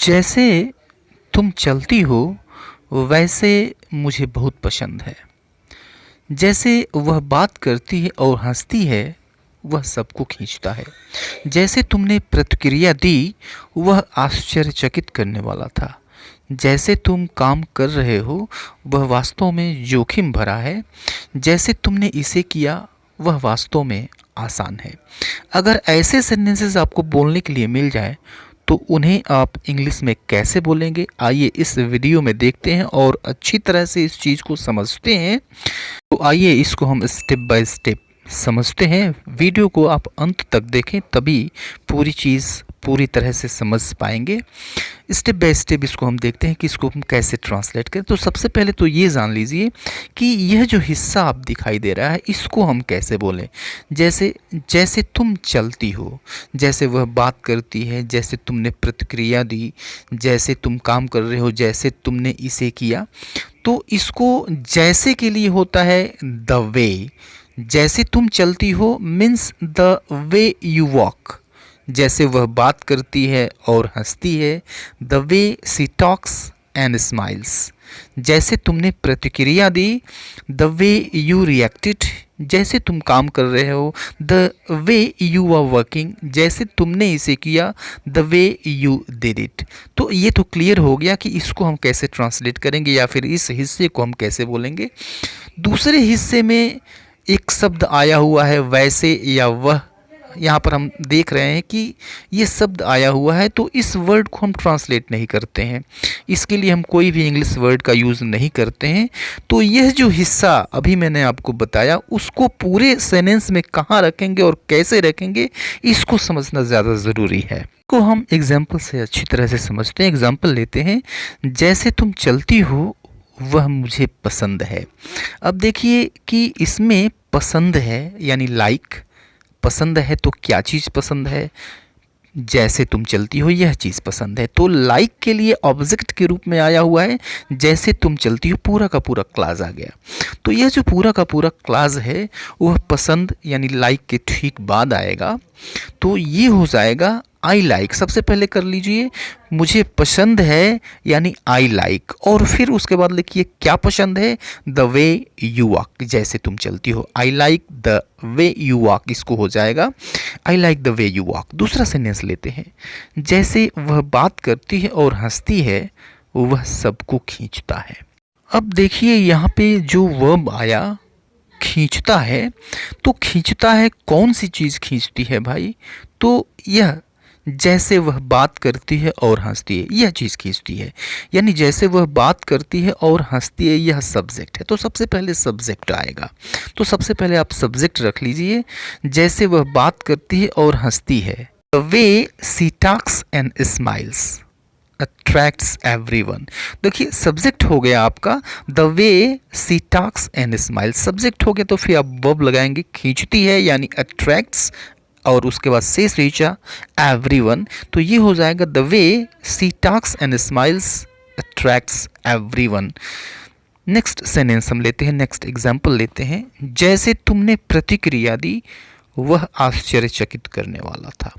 जैसे तुम चलती हो वैसे मुझे बहुत पसंद है। जैसे वह बात करती है और हंसती है वह सबको खींचता है। जैसे तुमने प्रतिक्रिया दी वह आश्चर्यचकित करने वाला था। जैसे तुम काम कर रहे हो वह वास्तव में जोखिम भरा है। जैसे तुमने इसे किया वह वास्तव में आसान है। अगर ऐसे सेंटेंसेस आपको बोलने के लिए मिल जाए तो उन्हें आप इंग्लिश में कैसे बोलेंगे, आइए इस वीडियो में देखते हैं और अच्छी तरह से इस चीज़ को समझते हैं। तो आइए इसको हम स्टेप बाय स्टेप समझते हैं। वीडियो को आप अंत तक देखें तभी पूरी चीज़ पूरी तरह से समझ पाएंगे। स्टेप बाय स्टेप इसको हम देखते हैं कि इसको हम कैसे ट्रांसलेट करें। तो सबसे पहले तो ये जान लीजिए कि यह जो हिस्सा आप दिखाई दे रहा है इसको हम कैसे बोलें। जैसे जैसे तुम चलती हो, जैसे वह बात करती है, जैसे तुमने प्रतिक्रिया दी, जैसे तुम काम कर रहे हो, जैसे तुमने इसे किया। तो इसको जैसे के लिए होता है द वे। जैसे तुम चलती हो means the way you walk. जैसे वह बात करती है और हंसती है the way she talks and smiles. जैसे तुमने प्रतिक्रिया दी द वे यू रिएक्टेड। जैसे तुम काम कर रहे हो the way you are working. जैसे तुमने इसे किया the way you did it. तो ये तो क्लियर हो गया कि इसको हम कैसे ट्रांसलेट करेंगे या फिर इस हिस्से को हम कैसे बोलेंगे। दूसरे हिस्से में एक शब्द आया हुआ है वैसे या वह। यहाँ पर हम देख रहे हैं कि ये शब्द आया हुआ है तो इस वर्ड को हम ट्रांसलेट नहीं करते हैं। इसके लिए हम कोई भी इंग्लिश वर्ड का यूज़ नहीं करते हैं। तो यह जो हिस्सा अभी मैंने आपको बताया उसको पूरे सेंटेंस में कहाँ रखेंगे और कैसे रखेंगे इसको समझना ज़्यादा ज़रूरी है। को हम एग्जाम्पल से अच्छी तरह से समझते हैं। एग्जाम्पल लेते हैं। जैसे तुम चलती हो वह मुझे पसंद है। अब देखिए कि इसमें पसंद है यानी लाइक। पसंद है तो क्या चीज़ पसंद है? जैसे तुम चलती हो यह चीज़ पसंद है। तो लाइक के लिए ऑब्जेक्ट के रूप में आया हुआ है जैसे तुम चलती हो। पूरा का पूरा क्लास आ गया। तो यह जो पूरा का पूरा क्लास है वह पसंद यानी लाइक के ठीक बाद आएगा। तो ये हो जाएगा आई लाइक। सबसे पहले कर लीजिए मुझे पसंद है यानी आई लाइक, और फिर उसके बाद लिखिए क्या पसंद है द वे यू वॉक। जैसे तुम चलती हो I like the way you walk. इसको हो जाएगा I like the way you walk. दूसरा सेंटेंस लेते हैं। जैसे वह बात करती है और हंसती है वह सबको खींचता है। अब देखिए यहाँ पे जो वर्ब आया खींचता है, तो खींचता है कौन सी चीज़ खींचती है भाई? तो यह जैसे वह बात करती है और हंसती है यह चीज़ खींचती है। यानी जैसे वह बात करती है और हंसती है यह सब्जेक्ट है। तो सबसे पहले सब्जेक्ट आएगा। तो सबसे पहले आप सब्जेक्ट रख लीजिए। जैसे वह बात करती है और हंसती है the way she talks and smiles attracts everyone. देखिए सब्जेक्ट हो गया आपका the way she talks and smiles. Subject हो गया तो फिर आप वर्ब लगाएंगे खींचती है यानी अट्रैक्ट्स, और उसके बाद से रीचा एवरीवन। तो ये हो जाएगा the way she talks and smiles attracts everyone. Next sentence हम लेते हैं। नेक्स्ट एग्जांपल लेते हैं। जैसे तुमने प्रतिक्रिया दी वह आश्चर्यचकित करने वाला था।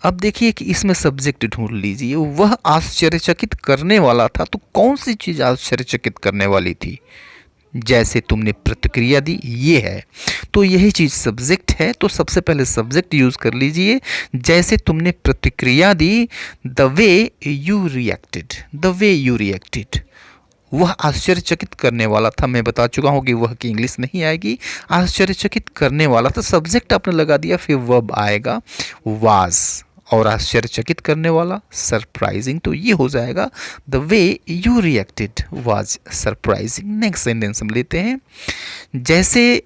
अब देखिए कि इसमें सब्जेक्ट ढूंढ लीजिए। वह आश्चर्यचकित करने वाला था तो कौन सी चीज़ आश्चर्यचकित करने वाली थी? जैसे तुमने प्रतिक्रिया दी ये है तो यही चीज़ सब्जेक्ट है। तो सबसे पहले सब्जेक्ट यूज़ कर लीजिए। जैसे तुमने प्रतिक्रिया दी the way you reacted. The way you reacted वह आश्चर्यचकित करने वाला था। मैं बता चुका हूँ कि वह की इंग्लिश नहीं आएगी। आश्चर्यचकित करने वाला था सब्जेक्ट आपने लगा दिया, फिर वर्ब आएगा वाज, और आश्चर्यचकित करने वाला सरप्राइजिंग। तो ये हो जाएगा the way you reacted was surprising. Next sentence हम लेते हैं। जैसे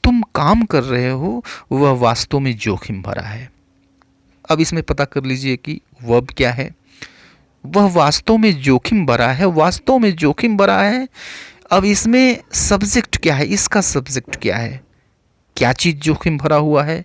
तुम काम कर रहे हो वह वास्तव में जोखिम भरा है। अब इसमें पता कर लीजिए कि वर्ब क्या है। वह वास्तव में जोखिम भरा है। वास्तव में जोखिम भरा है। अब इसमें सब्जेक्ट क्या है? इसका सब्जेक्ट क्या है? क्या चीज़ जोखिम भरा हुआ है?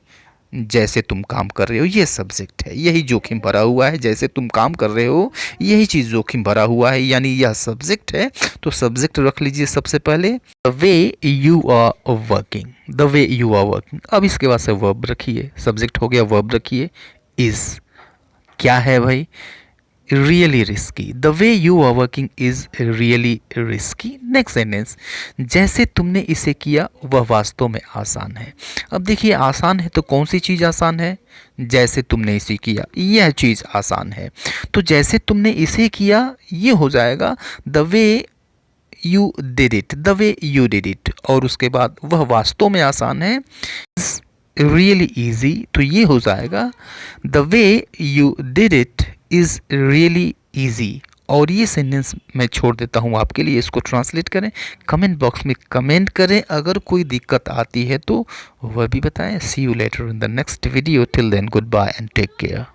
जैसे तुम काम कर रहे हो ये सब्जेक्ट है, यही जोखिम भरा हुआ है। जैसे तुम काम कर रहे हो यही चीज़ जोखिम भरा हुआ है, यानी यह सब्जेक्ट है। तो सब्जेक्ट रख लीजिए सबसे पहले the way you are working. The way you are working. अब इसके बाद से वर्ब रखिए। सब्जेक्ट हो गया, वर्ब रखिए इज़। क्या है भाई? really risky. The way you are working is really risky. Next sentence, जैसे तुमने इसे किया वह वास्तव में आसान है. अब देखिए आसान है तो कौन सी चीज़ आसान है? जैसे तुमने इसे किया यह चीज़ आसान है. तो जैसे तुमने इसे किया ये हो जाएगा the way you did it, the way you did it. और उसके बाद वह वास्तव में आसान है really easy. तो ये हो जाएगा the way you did it is really easy. और ये सेंटेंस मैं छोड़ देता हूँ आपके लिए, इसको ट्रांसलेट करें, कमेंट बॉक्स में कमेंट करें. अगर कोई दिक्कत आती है तो वह भी बताएं. See you later in the next video. Till then good bye and take care.